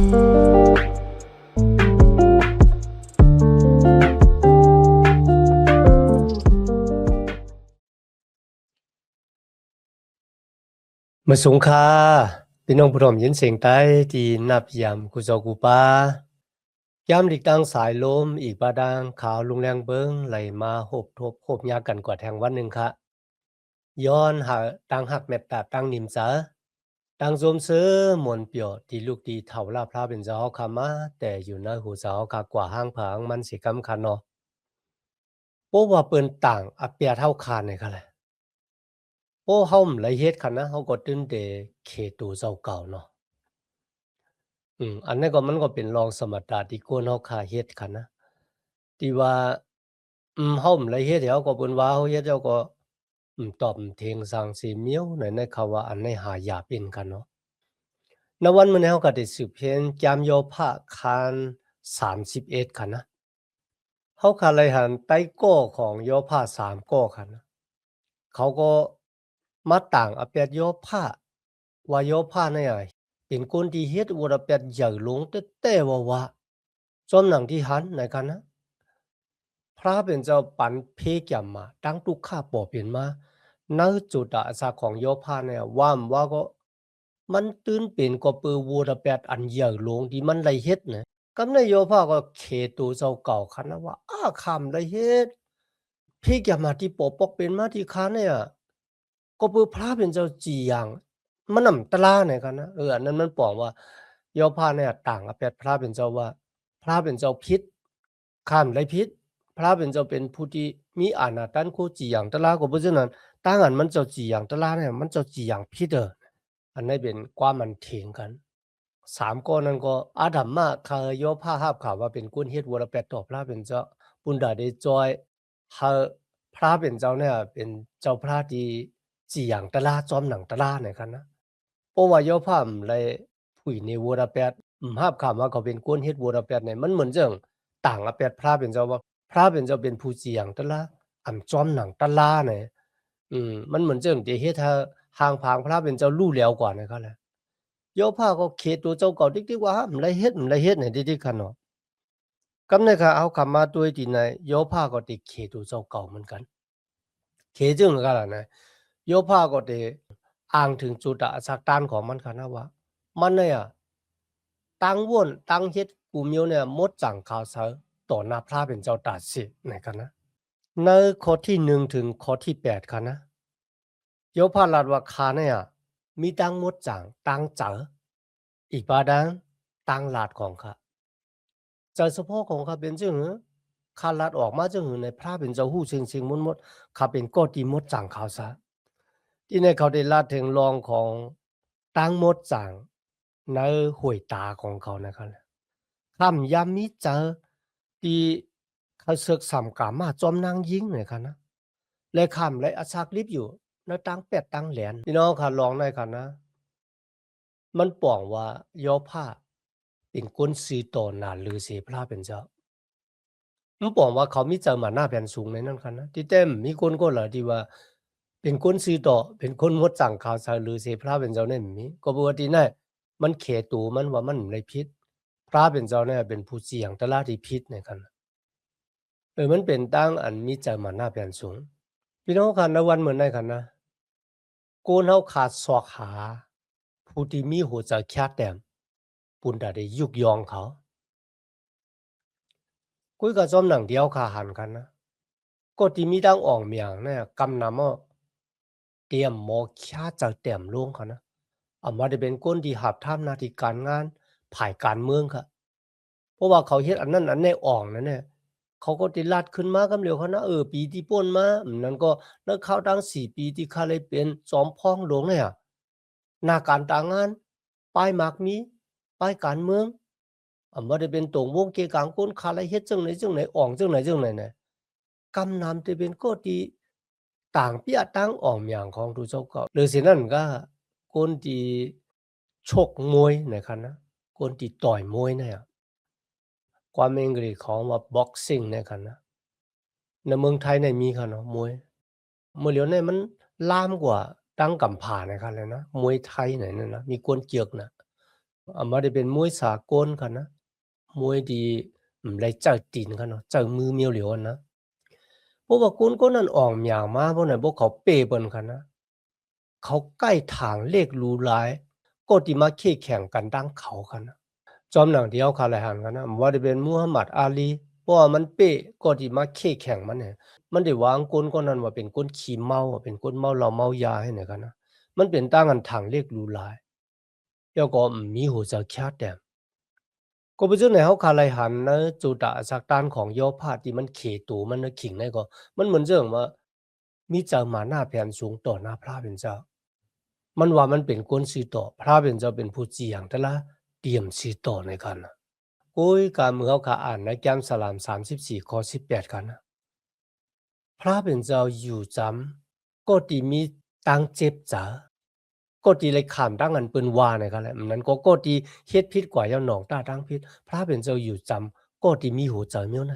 มาสงค่าพี่น้องผู้ชมยินเสียงใต้ที่นับยามกุจอกูปายามหลีกตั้งสายลมอีกบาดังขาวลุงแรงเบิงไหลมาหบทบหบยากันกว่าแทงวันหนึ่งค่ะย้อนหาตั้งหักแมตตาตั้งนิมซะตั้งโสมเสือมวนเปียวที่ลูกดีเท่าลาพระเป็นเจ้าคามาแต่อยู่ในหูเจ้าคากว่าห้างผางมันสิกำคันเนาะโป้ว่าเปิ้นต่างอเปียเท่าคานนี่ค่ะแหละโป้เฮาไหลเฮ็ดคันนะเฮาก็ตื่นเตเขตูเจ้าเก่าเนาะอันนั้นก็มันก็เป็นรองสมรรถะที่ควรเฮาค่าเฮ็ดคันนะที่ว่าเฮาไหลเฮ็ดเฮาก็เปิ้นว่าเฮาเฮ็ดเฮาก็ตอบเทงสร้างสีเมียวในเขาว่าอันในหายาเป็นกันเนาะณวันมื้อนี้เฮาก็ได้สืบเห็นจามโยพะคาน31คันนะเฮาก็เลยหันไต้ก้อของโยพะ3ก้อคันนะเขาก็มาต่างอเปียดโยพะว่าโยพะเนี่ยเป็นคนที่เฮ็ดอวดอเปียดใหญ่ลงแต่ว่าจอมหนังที่หันในกันนะพระเป็นเจ้าปันเพแก่มมาตั้งทุกข้าป่อเปลี่ยนมาณจุดอาสาของโยพาเนี่ยว่าก็มันตื่นเป็นก็ปือวัวระแปดอันใหญ่ลงที่มันไรเฮ็ดเนี่ยกำในโยพาก็เขตูเจ้าเก่าคันนะว่าคำไรเฮ็ดเพแก่มาที่ปอปอกเป็นมาที่ค้าเนี่ยก็ปือพระเป็นเจ้าจีอย่างมันนำตะลาเนี่ยกันนะอันนั้นมันบอกว่าโยพาเนี่ยต่างกับแปดพระเป็นเจ้าว่าพระเป็นเจ้าพิษข้ามไรพิษ พระเป็นเจ้าเป็นผู้ที่มีอานาตันโคจีอย่างตะลาก็เพราะฉะนั้นตั้งอันมันเจ้าจีอย่างตะลาเนี่ยมันเจ้าจีอย่างพิเดออันนี้เป็นความมันเถียงกัน3ก้อนนั้นก็อาดัมมาคาโยผ้าหาบข่าวว่าเป็นกุนเฮ็ดวรแปดต่อพระเป็นเจ้าปุณดาได้จอยเฮาพระเป็นเจ้าเนี่ยเป็นเจ้าพระที่จีอย่างตะลาจอมหนังตะลาเนี่ยกันนะเพราะว่าโยผ้ามเลยผุยในวรแปดหาบข่าวว่าเขาเป็นกุนเฮ็ดวรแปดเนี่ยมันเหมือนจังต่างอแปดพระเป็นเจ้าว่า พระเป็นเจ้าเป็นผู้เจียงตะละอ่ำจอมหนังตะลาเนี่ยมันเหมือนเจิงที่เฮ็ดให้ห่างผางพระเป็นเจ้ารู้แล้วกว่านะครับแหละโยพาก็เขตตัวเจ้าเก่าติ๊กๆว่ามันได้เฮ็ดเนี่ยติ๊กๆคันเนาะกำในค่ะเอาคำมาด้วยที่ไหนโยพาก็ติเขตตัวเจ้าเก่าเหมือนกันเขจึงก็ล่ะนะโยพาก็ได้อ้างถึงจุดอะสักตานของมันค่ะนะว่ามันเนี่ยตั้งว่นตั้งเฮ็ดกูเมียวเนี่ยมดจังข่าวเสาต่อหน้าพระเป็นเจ้าตาสิในกันนะ ในข้อที่1ถึงข้อที่8ค่ะนะโยพาลัดว่าคาเนี่ยมีตังหมดจังตังเจออีกบาดังตังหลาดของค่ะใจเฉพาะของข้าเป็นจึงคาลัดออกมาจึงในพระเป็นเจ้าหู้เชิงๆมดข้าเป็นก็ตีมดจังเขาซะที่ในเขาได้ลาดถึงรองของตังหมดจังในห้วยตาของเขานะครับคำยามมีเจอที่เขาเสือกสำกามาจอมนางยิงเลยค่ะนะ เลยคำเลยอาซากลิบอยู่ในตังเป็ดตังแหลนพี่น้องค่ะลองได้ค่ะนะมันป่องว่ายอผ้าเป็นก้นซีโตนาหรือเสพลาเป็นเจ้ามันป่องว่าเขามีเจอมาหน้าแผ่นสูงในนั้นค่ะนะที่เต็มมีคนก็เหรอที่ว่าเป็นก้นซีโตเป็นคนงดสั่งข่าวสารหรือเสพลาเป็นเจ้าเนี่ยมีก็ปกติเนี่ยมันเขตูมันว่ามันในพิษพระเป็นเจ้าเนี่ยเป็นผู้เสี่ยงตลาดที่พิษในกันมันเป็นตั้งอันมีเจอมาหน้าแผ่นสูงพี่น้องค่ะในวันเหมือนในค่ะนะ โกนเฮาขาดศอกหาผู้ที่มีหัวใจแคบแต้มปุ่นดาได้ยุกยองเขากุยก็จอมหนังเดียวขาหันกันนะก็ที่มีดังอ่องเมียงเนี่ยกำนำเอาเตรียมหมอแค่จะแต้มลงเขานะเอามาได้เป็นคนที่หับทำหน้าที่การงานภายการเมืองค่ะเพราะว่าเขาเฮ็ดอันนั้นอันนี้อ่องนั่นเนี่ยเขาก็ติลัดขึ้นมากำเหลียวเขานะปีที่ป่นมานั้นก็แล้วเข้าตั้ง4ปีที่ข้าเลยเป็นจอมพ้องหลวงเนี่ยหน้าการต่างงานป้ายหมากมีป้ายการเมืองบ่ได้เป็นตรงวงเกกลางคนข้าเลยเฮ็ดจังไหนอ่องจังไหนน่ะกำนำที่เป็นก็ที่ต่างเปี้ยต่างอ่อมหยังของทุเจ้าก็หรือสินั้นก็คนที่ชกมวยนะครับนะคนที่ต่อยมวยเนี่ยความอังกฤษของว่า boxing นะครับนะในเมืองไทยเนี่ยมีค่ะเนาะมวยมวยเหลียวเนี่ยมันลามกว่าตั้งกำผานะครับเลยนะมวยไทยเนี่ยนะมีกวนเจือกน่ะ อามาได้เป็นมวยสากลค่ะนะมวยที่ได้เจ้าตีนค่ะเนาะเจ้ามือเมียวเหลียวอะนะเพราะว่าคนนั้นอ่อมหย่างมาเพราะไหนพวกเขาเป้เปิ้นค่ะนะเขาใกล้ทางเลขรู้หลายก็ที่มาเข้แข่งกันดังเขาค่ะนะจอมหนังที่เขาคาไหลหันค่ะนะบ่ว่าจะเป็นมูฮัมหมัดอาลีเพราะว่ามันเป๊ะก็ที่มาเข้แข่งมันเนี่ยมันได้วางคนนั้นว่าเป็นคนขี้เมาเป็นคนเมาเหล้าเมายาให้เนี่ยค่ะนะมันเป็นต่างกันทางเลขรู้หลายแล้วก็มีหัวใจแคบแดม ก็ไปเจอในเขาคาไลหันนะจูดะสักตานของยอพาที่มันเขตูมันนะขิงได้ก็มันเหมือนเรื่องว่ามีเจ้ามาหน้าแผ่นสูงต่อหน้าพระเป็นเจ้ามันว่ามันเป็นก้นสีต่อพระเป็นเจ้าเป็นผู้จีอย่างแต่ละเตรียมสีต่อในกันนะโอ้ยการเมืองเขาขาอ่านในแก้มสลาม34ข้อ18กันนะพระเป็นเจ้าอยู่จำก็ตีมีตังเจ็บจ๋าก็ตีเลยขามตั้งอันปืนว่าในกันแหละนั้นก็ตีเฮ็ดพิษกว่าเจ้าหนองตาตั้งพิษพระเป็นเจ้าอยู่จำก็ตีมีหัวใจเมียวไหน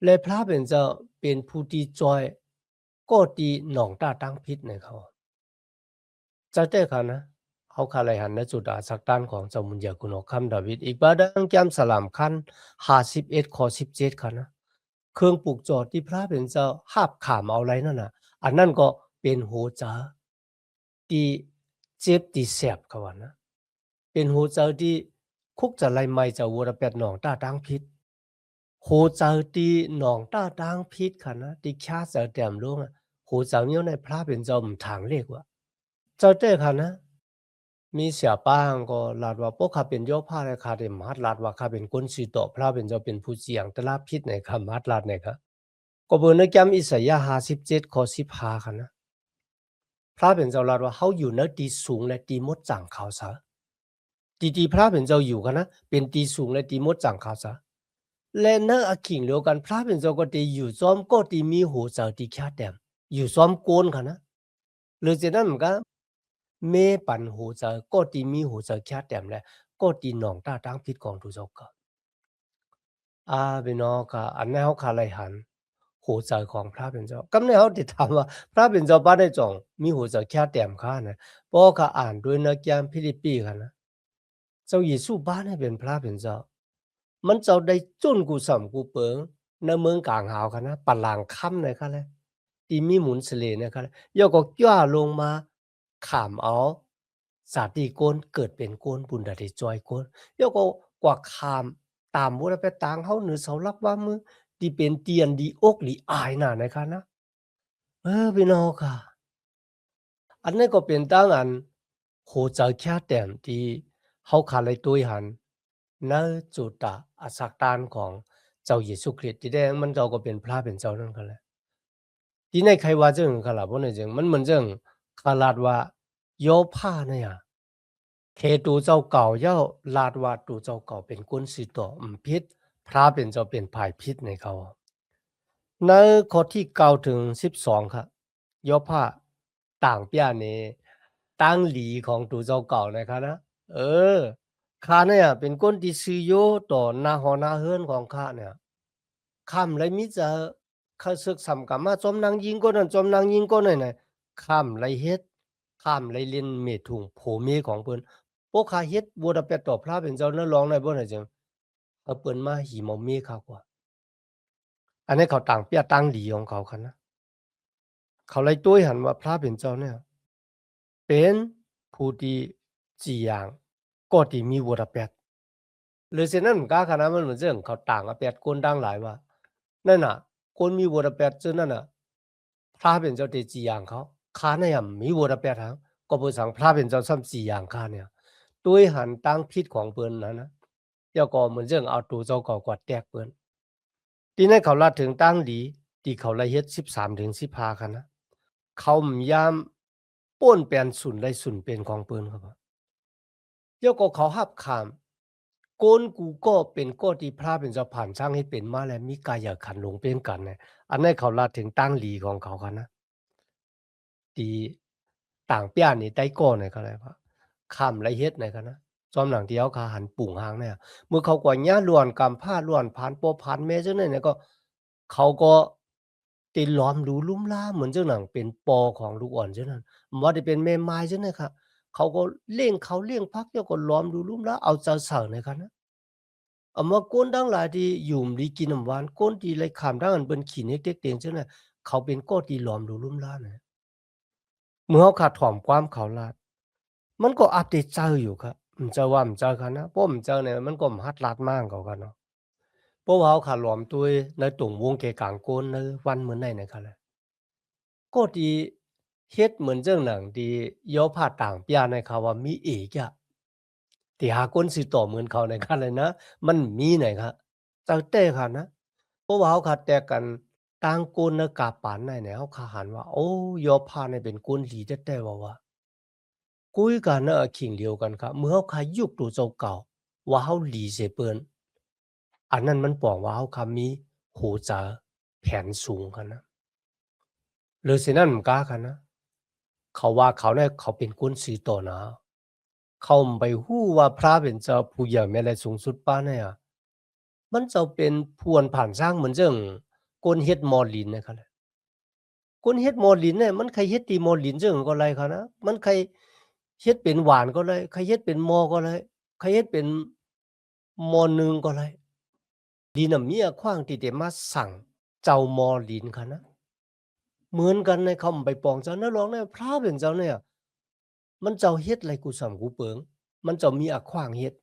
และพระเป็นเจ้าเป็นผู้ที่จอยก็ตีหนองตาตั้งพิษในเขาจะได้ค่ะนะเขาคาไลหันในจุดอาสักด้านของเจ้ามุนยากุนอคัมดาวิดอีกบาดังแก้มสลามคัน51ข้อ17ค่ะนะเครื่องปลูกจอดที่พระเป็นเจ้าหาบขามเอาไรนั่นน่ะอันนั้นก็เป็นโหจาที่เจ็บที่แสบเขาว่านะเป็นโหจาที่คุกจะไล่ไม่จะวัวระเปียดหนองตาดังพิษโหจาที่หนองตาดังพิษค่ะนะที่แค่จะแต้มลงอ่ะโหจาเนี้ยในพระเป็นเจ้ามันทางเรียกว่าเจ้าได้ค่ะนะ มีเสียป้างก็ลาดว่าพวกข้าเป็นโยภาเลยค่ะเดมฮัดลาดว่าข้าเป็นคนสีโตพระเป็นเจ้าเป็นผู้เจียงแต่ลาพิษในคำฮัดลาดในครับก็เบอร์ในแกมอิสยาห์57ข้อ15ค่ะนะพระเป็นเจ้าลาดว่าเขาอยู่ในที่สูงและที่มดจังเขาซะที่พระเป็นเจ้าอยู่กันนะเป็นที่สูงและที่มดจังเขาซะและในอาคิงเดียวกันพระเป็นเจ้าก็ที่อยู่ซ้อมก็ที่มีหัวใจที่แค่แต้มอยู่ซ้อมโกนค่ะนะหรือจะนั่นเหมือนกัน เมปันหูจะก็ตีมีหูจะแค่แต้มแหละก็ตีหนองตาตั้งพิษของทุกก็พี่น้องก็อันนี้เขาคาไลหันหูใจของพระเป็นเจ้ากำเนิดเขาติดตามว่าพระเป็นเจ้าบ้านได้จงมีหูจะแค่แต้มข้านะเพราะเขาอ่านด้วยนักยามฟิลิปปีกันนะเจ้าเยซูบ้านให้เป็นพระเป็นเจ้ามันเจ้าได้จุนกูสัมกูเปิงในเมืองกลางหาวกันนะปะหลางค่ำเลยค่ะเลยตีมีหมุนเสลนะครับยกก็ย่าลงมาขามเอาสาตีโกนเกิดเป็นโกนบุญดาได้จอยโกนยกก็กว่าขามตามบ่ได้ไปตางเฮาเหนือเสาหลักว่ามือที่เป็นเตียนดีอกหลีอายน่ะนะคะนะพี่น้องค่ะอันนี้ก็เป็นตั้งอันโหใจแค่แต้มที่เฮาขาเลยตุ้ยหันณจุดะอสักตานของเจ้าเยซูคริสต์ที่แดงมันเจ้าก็เป็นพระเป็นเจ้านั่นก็แหละ ที่ในใครว่าจึงขลาดบ่ในจึงมันเหมือนจึงขลาดว่าโยผ้าเนี่ยเคตูเจ้าเก่าเย้าลาดว่าตูเจ้าเก่าเป็นกุนสิต่อพิษพระเป็นเจ้าเป็นภายพิษในเขาในข้อที่9ถึง12ครับโยผ้าต่างเปียนี้ตั้งหลีของตูเจ้าเก่านะครับนะเออข้าเนี่ยเป็นคนที่ซื้อโยต่อหน้าหอหน้าเฮือนของข้าเนี่ยค่ำเลยมิจะข้าศึกสำกับมาจอมนางยิงก็นั่นจอมนางยิงก็นั่นน่ะค่ำเลยเฮ็ดค่ำเลยเล่นเมถุงโผเมของเพิ่นพวกข้าเฮ็ดบ่ได้ไปตอบพระเป็นเจ้าเนื้อร้องได้บ่ได้จังเอาเปิ้นมาหิมเอาเมข้ากว่าอันนี้เขาต่างเปียต่างหลีของเขาคันนะเขาเลยตุ้ยหันว่าพระเป็นเจ้าเนี่ยเป็นผู้ที่จีอย่างก็ที่มีวรแปด หรือฉะนั้นกาคณะมันเหมือนเรื่องเขาต่างกับแปดคนดังหลายว่านั่นน่ะคนมีวรแปดซึ่งนั่นน่ะพระเป็นเจ้าเตจีอย่างเขาข้าเนี่ยมีวรแปดทางก็เพื่อสั่งพระเป็นเจ้าซ้ำสี่อย่างข้าเนี่ยด้วยหันตั้งพิษของเปิ้นนะเจ้าก็เหมือนเรื่องเอาตัวเจ้าก่อกวาดแตกเปิ้นที่นั่นเขาลาถึงตั้งดีที่เขาละเฮ็ด13ถึง15คันนะเขายามป้นแปลนสุนได้สุนเป็นของเปิ้นครับเจ้าก็เขาหับขาม โกนกูก็เป็นก็ที่พระเป็นเจ้าผ่านสร้างให้เป็นมาแล้วมีกายขันธ์ลงเป็นกันเนี่ยอันนั้นเขาลาถึงตั้งหลีของเขากันนะที่ต่างเปี้ยนี่ได้ก้อนเนี่ยก็เลยว่าข้ามไรเฮ็ดเนี่ยกันนะจอมหลังที่เขาขาหันปุ่งหางเนี่ยเมื่อเขากว่าญ่าล้วนกำผ้าล้วนผ่านโปผ่านแม่จังเนี่ยก็เขาก็ติล้อมรู้ลุ่มล่าเหมือนจังหนังเป็นปอของลูกอ่อนจังนั้นบ่ได้เป็นแม่ไม้จังเนี่ยครับ เขาก็เลี้ยงเขาเลี้ยงพักเจ้าก็ล้อมดูลุ่มแล้วเอาเจ้าเสาในคันนะเอามาก้นดังหลายที่อยู่ดีกินน้ำหวานก้นที่ไรขามดังอันเป็นขี้เน็กเด็กเตียงเช่นน่ะเขาเป็นก้อที่ล้อมดูลุ่มล้านะเมื่อเขาขาดถ่อมความเขาลาดมันก็อัปเดตเจออยู่ครับมันจะว่ามันเจอคันนะเพราะมันเจอเนี่ยมันก็มหัดลาดมากเขากันเนาะเพราะว่าเขาขาดหลอมตัวในตุ่มวงเกกางก้นในวันเหมือนในนะครับเลยก็ที่เฮ็ดเหมือนเจ้าหนังที่ย้อผ้าต่างเปียในเขาว่ามีเอกอะที่หาก้นสิต่อเหมือนเขาในคันเลยนะมันมีไหนครับเจ้าเต้ค่ะนะเพราะว่าเขาขาดแต่กันต่างก้นในกาปานในเนี่ยเขาขาหันว่าโอ้ย้อผ้าในเป็นก้นหลีแต่ว่ากุยกันนะขิงเดียวกันครับเมื่อเขาขายุกตัวเจ้าเก่าว่าเขาหลีเสเปิ้นอันนั้นมันบอกว่าเขาคามีโหจาแผนสูงกันนะหรือสินั่นมันกล้ากันนะเขาว่าเขาเนี่ยเขาเป็นกุนซือต่อนะเขาไปฮู้ว่าพระเป็นเจ้าผู้ใหญ่แม่และสูงสุดป้าเนี่ยมันจะเป็นพวนผ่านสร้างเหมือนเจิงกนเฮ็ดมอลินนะครับกนเฮ็ดมอลินเนี่ยมันใครเฮ็ดตีมอลินเจิงก็ไรเขานะมันใครเฮ็ดเป็นหวานก็เลยใครเฮ็ดเป็นมอก็เลยใครเฮ็ดเป็นมอนึงก็เลยดีน่ะมีอะขว้างที่จะมาสั่งเจ้ามอลินค่ะนะเหมือนกันในคำไปปองเจ้านะร้องเนี่ยพระเป็นเจ้าเนี่ยมันเจ้าเฮ็ดไรกูสำกูเปิงมันเจ้ามีอะขว้างเฮ็ด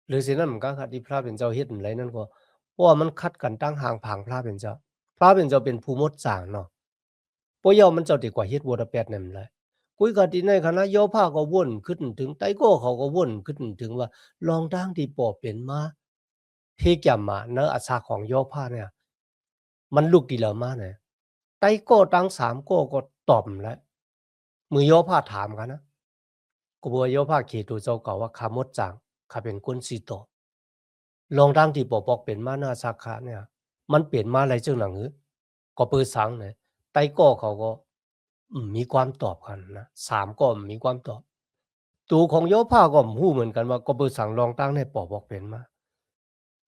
หรือสินั้นเหมือนกันค่ะที่พระเป็นเจ้าเฮ็ดไรนั่นก็เพราะว่ามันคัดกันตั้งห่างผางพระเป็นเจ้าพระเป็นเจ้าเป็นผู้มดสร้างเนาะเพราะย่อมันเจ้าดีกว่าเฮ็ดวัวตะแปดนั่นแหละคุยกันที่ในคณะย่อผ้าก็วนขึ้นถึงไตโก้เขาก็วนขึ้นถึงว่าลองทางที่ปอเป็นมาเทแก่มมาเนอะอาสาของย่อผ้าเนี่ยมันลุกดีแล้วมาเนี่ยไตโก้ตั้ง3โก้ก็ตอบแล้วมือย่อผ้าถามกันนะก็บ่ย่อผ้าเขตตัวเจ้าเก่าว่าขามดจางข้าเป็นคนสิโตลองทางที่ปอปอกเป็นมานาสาขาเนี่ยมันเปลี่ยนมาอะไรจังหนังหือก็เปิดสังเนี่ยไตโก้เขาก็มีความตอบกันนะ3ก็มีความตอบตัวของย่อผ้าก็ฮู้เหมือนกันว่าก็เปิดสังลองตั้งให้ปอบอกเป็นมา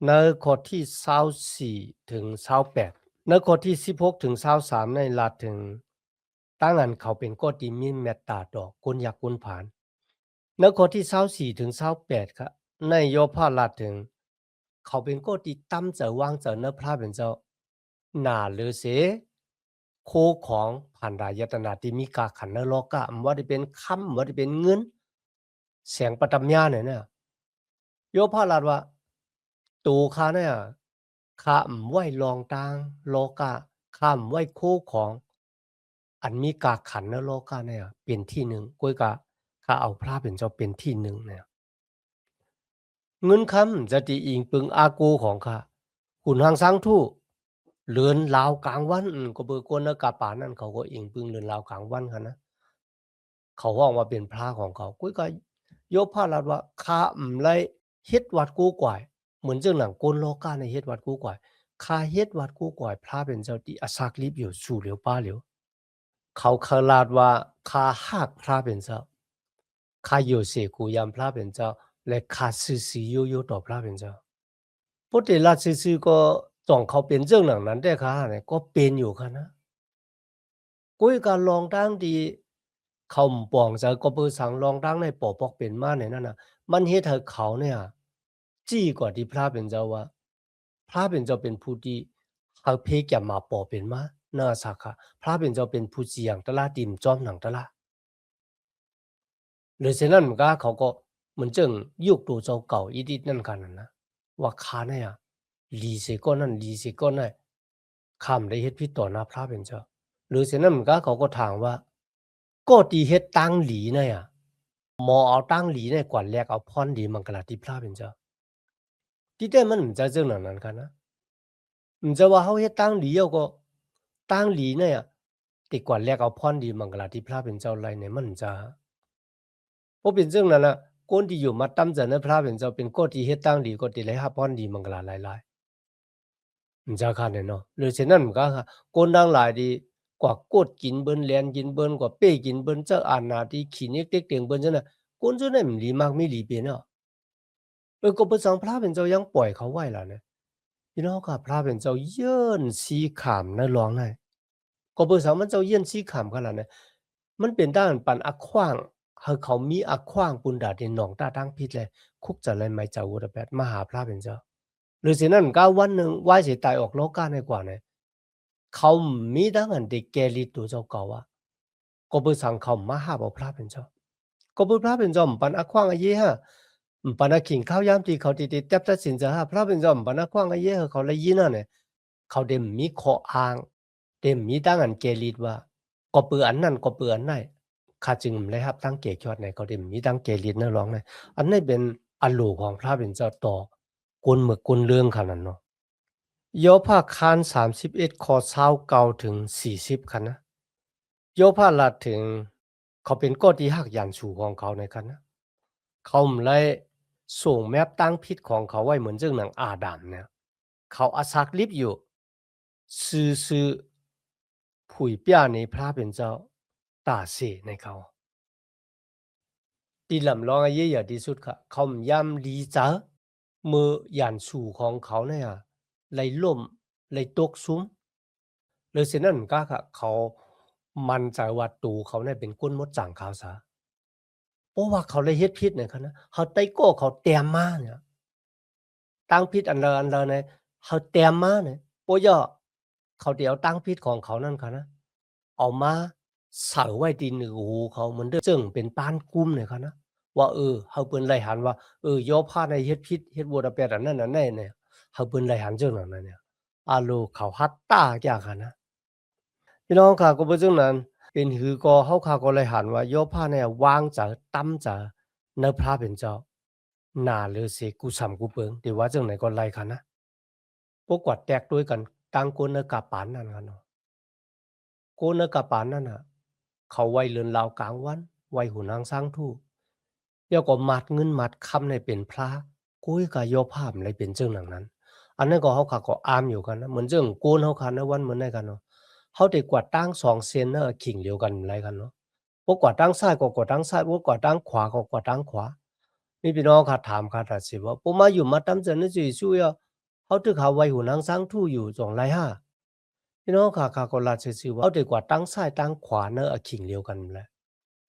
ในข้อที่24ถึง28ในข้อที่16ถึง23ในลาถึงตั้งอันเขาเป็นก็ที่มีเมตตาต่อคนอยากคนผ่านในข้อที่24ถึง28ครับในย่อผ้าลาถึงเขาเป็นก็ที่ตั้มจะวางจะเนพระเป็นเจ้าหนาหรือเสโคของผ่านรายตนาที่มีกาขันนรกะว่าได้เป็นคำว่าได้เป็นเงินเสียงปฐมญาเนี่ยโยพาลาดว่าตูคาเนี่ยข้าไหวลองตางโลกะข้ามไหวโคของอันมีกาขันนรกะเนี่ยเป็นที่หนึ่งก้อยกะข้าเอาพระเป็นเจ้าเป็นที่หนึ่งเนี่ยเงินคำจะตีอิงปึงอากูของข้าขุนหางสังทู่เลือนลาวกลางวันก็เบอร์กวนนะกาป่านั่นเขาก็อิงปึงเลือนลาวกลางวันค่ะนะเขาห้องว่าเป็นพระของเขากุ้ยก็ยกผ้าลัดว่าข้าไรเฮ็ดวัดกู้กวายเหมือนเจ้าหนังโกนโลกาในเฮ็ดวัดกู้กวายข้าเฮ็ดวัดกู้กวายพระเป็นเจ้าที่อสักลิบอยู่สู่เหลียวป้าเหลียวเขาคลาดว่าข้าหักพระเป็นเจ้าข้าอยู่เสกูยามพระเป็นเจ้าและข้าซื่อๆโยต่อพระเป็นเจ้าพุทธิราชซื่อๆก็จ่องเขาเป็นเจ้าหนังนั้นได้ค่ะเนี่ยก็เป็นอยู่ค่ะนะกุ้ยการลองตั้งดีเขาปองจะก็เปิดสังลองตั้งในปอปอกเป็นมาในนั่นน่ะมันเฮ็ดให้เขาเนี่ยจี้กว่าที่พระเป็นเจ้าว่าพระเป็นเจ้าเป็นผู้ที่เขาเพแก่มาปอเป็นมาน่าสักค่ะพระเป็นเจ้าเป็นผู้เสียงตะลาดิมจอมหนังตะลาหรือเช่นนั้นมันก็เขาก็เหมือนเจิงยุคตัวเจ้าเก่าอีดินั่นกันนะว่าข้าเนี่ยลีเสก้อนนั่นลีเสก้อนนั่นข้ามได้เฮ็ดผิดต่อหน้าพระเป็นเจ้าหรือเช่นนั้นมันก็เขาก็ถามว่าก็ตีเฮ็ดตั้งหลีเนี่ยมอเอาตั้งหลีเนี่ยกว่าแลกเอาพรดีมังกลาที่พระเป็นเจ้าที่แต่มันจะเจ้านั้นกันนะมันจะว่าเขาเฮ็ดตั้งหลีเอาก็ตั้งหลีเนี่ยติกว่าแลกเอาพรดีมังกลาที่พระเป็นเจ้าไรเนี่ยมันจะเพราะเป็นเรื่องนั้นน่ะคนที่อยู่มาตั้มจะในพระเป็นเจ้าเป็นก็ที่เฮ็ดตั้งหลีก็ที่ได้รับพรดีมังกลาหลายๆมันจะคันเนาะหรือเช่นนั้นมันก็คนดังหลายดีกว่ากดกินเบิ้นแลนกินเบิ้นกว่าเป้กินเบิ้นเจ้าอ่านนาที่ขี้เน็กเต็กเตียงเบิ้นจังน่ะคนจังนั้นมันหลีมากไม่หลีเป็นเนาะก็เปิ้นสังพระเป็นเจ้ายังปล่อยเขาไว้ล่ะเนี่ยพี่น้องครับพระเป็นเจ้าเยินสีขามในหลวงในก็เปิ้นสังมันเจ้าเยินสีขามขนาดนั้นมันเป็นด้านปันอะขว้าง เขามีอักขว้างปุนดาเดนหนองตาตั้งพิษเลยคุกจะเลยไม่จะวุระแปดมาหาพระเป็นเจ้าหรือสินั่นก็วันหนึ่งไหว้เสียตายออกโลกาในกว่าเนี่ยเขามีดังอันเด็กแกลีตัวเจ้าเก่าว่าก็ไปสั่งเขามาหาบอกพระเป็นเจ้าก็ไปพระเป็นเจ้าปันอักขว้างอาเยฮะปันอักขิงข้าวยามตีเขาตีจับตัดสินจะฮะพระเป็นเจ้าปันอักขว้างอาเยฮะเขาเลยยินน่ะเนี่ยเขาเดมมีข้ออ้างเดมมีดังอันแกลีว่าก็เปืออันนั้นก็เปืออันไหนข้าจึงเลยครับตั้งเกจยอดในเขาเดมมีตั้งเกลีดเนื้อร้องในอันนี้เป็นอันโลของพระเป็นเจ้าต่อกวนเมือกกวนเรื่องขนาดเนาะโยภาคาน31ข้อ29ถึง40คันนะโยภาลัดถึงเขาเป็นก้อที่หักยันสูของเขาในคันนะเขาเลยส่งแมปตั้งพิษของเขาไว้เหมือนเรื่องหนังอาดัมเนี่ยเขาอาศักลิบอยู่ซื้อผุยเปียในพระเป็นเจ้าตาเสในเขาตีลำลองอาเยอะที่สุดค่ะเขาย่ำลีจ้ามือยันสู่ของเขาเนี่ยไหลล่มไหลตกซุ้มเลยเสียนั่นก็ค่ะเขามันใจว่าตูเขาเนี่ยเป็นก้นมดจ่างขาวซะเพราะว่าเขาเลยเฮ็ดพิษเนี่ยค่ะนะเขาไต้โก้เขาเตรียมมาเนี่ยตั้งพิษอันเลอเนี่ยเขาเตรียมมาเนี่ยโปย่อเขาเดี๋ยวตั้งพิษของเขานั่นค่ะนะเอามาใส่ไว้ที่เหนือหูเขาเหมือนเดิมซึ่งเป็นปานกุ้มเนี่ยค่ะนะว่าเขาเปิ้นไล่หันว่าโยพาในเฮ็ดพิษเฮ็ดบ่ได้แปดอันนั้นอันนี้เนี่ยเขาเปิ้นไล่หันจังนั้นน่ะเนี่ยอาโลเขาฮัตตายากค่ะนะพี่น้องค่ะก็บ่จังนั้นเป็นหือก็เฮาค่ะก็เลยหันว่าโยพาเนี่ยวางจะตั้มจะเนอพระเป็นเจ้าหน้าลือเสกูสำกูเปิงเดี๋ยวว่าจังไหนก็ไล่ค่ะนะพวกกวาดแตกด้วยกันตั้งกวนเนอกะปานนั่นค่ะเนาะกวนเนอกะปานนั่นน่ะเขาไว้เลือนลาวกลางวันไว้หูนางสร้างทู่แล้วก็มัดเงินมัดคำในเป็นพระกุ้ยก็โยภาพเลยเป็นจังหนังนั้นอันนั้นก็เฮาค่ะก็อามอยู่กันนะเหมือนจังโกนเฮาค่ะนะวันเหมือนได้กันเนาะ เขาได้กวาดตั้ง2เซนเนอร์ขิงเดียวกันไรกันเนาะพวกกวาดตั้งซ้ายก็กวาดตั้งซ้ายพวกกวาดตั้งขวาก็กวาดตั้งขวามีพี่น้องค่ะถามค่ะตัดสิว่าผมมาอยู่มาตั้งเจนนี่สิสู้ยเขาถึงเขาไว้หูนางสร้างทู่อยู่จงไรฮะพี่น้องค่ะก็ลาสิว่าเขาได้กวาดตั้งซ้ายตั้งขวาเนอะขิงเดียวกันแหละ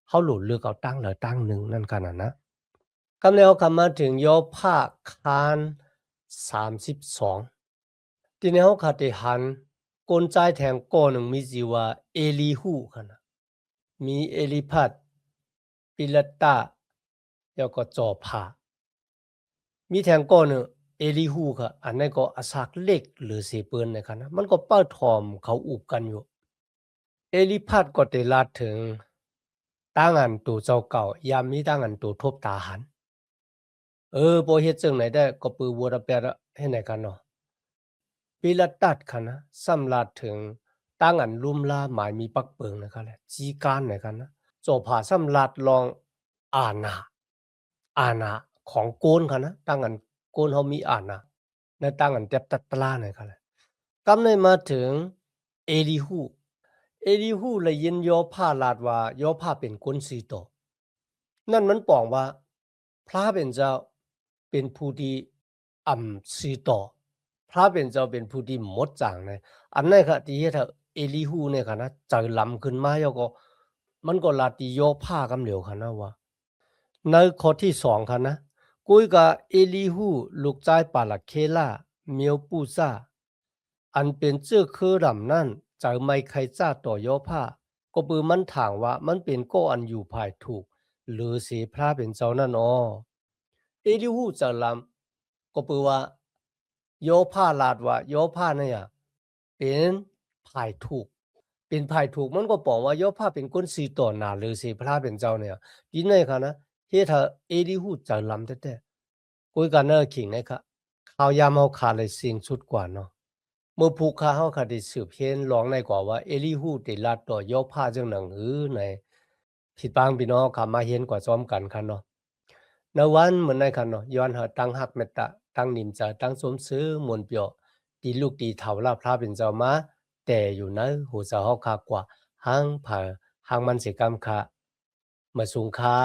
เขาหลุดเลือกเอาตั้งเหลือตั้งหนึ่งนั่นขนาดนะคำแล้วคำมาถึงโยภาคาน32ทีนี้เขาขาดหันกลใจแทงก้อนหนึ่งมีชื่อว่าเอลีฮูค่ะนะมีเอลิพัดปิลตาแล้วก็จอผามีแทงก้อนหนึ่งเอลีฮูค่ะอันนั้นก็อาศักเล็กหรือเสเปินนะคะนะมันก็เป้าทอมเขาอุบกันอยู่เอลิพัดก็ได้ลาถึงตั้งอันตัวเจ้าเก่ายามมีตั้งอันตัวทบตาหันพอเฮ็ดจังไหนได้ก็ปือวัวระแปดให้ไหนกันเนาะ ปีละตัดค่ะนะสำหรับถึงตั้งอันลุ่มล่าหมายมีปักเปิงนะครับแหละจีการไหนกันนะโจผ่าสำหรับลองอาณาของโกนค่ะนะตั้งอันโกนเขามีอาณาในตั้งอันเต็บตัดปลาไหนครับแหละกำในมาถึงเอลีฮูเลยยินยอผ้าลาดว่ายอผ้าเป็นก้นสีโตนั่นมันปองว่าพระเป็นเจ้าเป็นผู้ที่สีโต พระเป็นเจ้าเป็นผู้ที่หมดจางเลยอันนั้นค่ะที่เฮ็ดให้เอลีฮูเนี่ยค่ะนะใจลำขึ้นมาแล้วก็มันก็ลาติโยผ้ากำเหลียวค่ะนะว่าในข้อที่2ค่ะนะกุยกับเอลีฮูลูกชายปาลักเคลาเมียวปูซาอันเป็นเจ้าคือลำนั้นจะไม่ใครจ้าต่อโยผ้าก็ปือมันถางว่ามันเป็นก็อันอยู่ภายถูกหรือเสียพระเป็นเจ้านั่นอ๋อเอลีฮูจะลำก็ปือว่าโยผ้าลาดว่าโยผ้าเนี่ยเป็นภายถูกเป็นภายถูกมันก็บอกว่าโยผ้าเป็นก้นสีต่อหนาหรือสีพระเป็นเจ้าเนี่ยดีในค่ะนะเฮ็ดให้เอลีฮูจะลำแต่กุยกันเนอขิงนะคะข้าวยามเฮาขาเลยสิ่งสุดกว่าเนาะเมื่อผู้ค้าเฮาค่ะได้สืบเห็นร้องในกว่าว่าเอลีฮูได้ลาดต่อโยผ้าจังหนังในผิดบางพี่น้องค่ะมาเห็นกว่าซ้อมกันค่ะเนาะ นวันเหมือนในคันเนาะย้อนหาตั้งหักเมตตาตั้งนิมจาตั้งสมซื้อมวลเปียวตีลูกตีเถาลาพระเป็นเจ้ามาแต่อยู่ในหูสาหอกคากว่าหางผาหางมันเสกรรมค่ะมาสูงค่า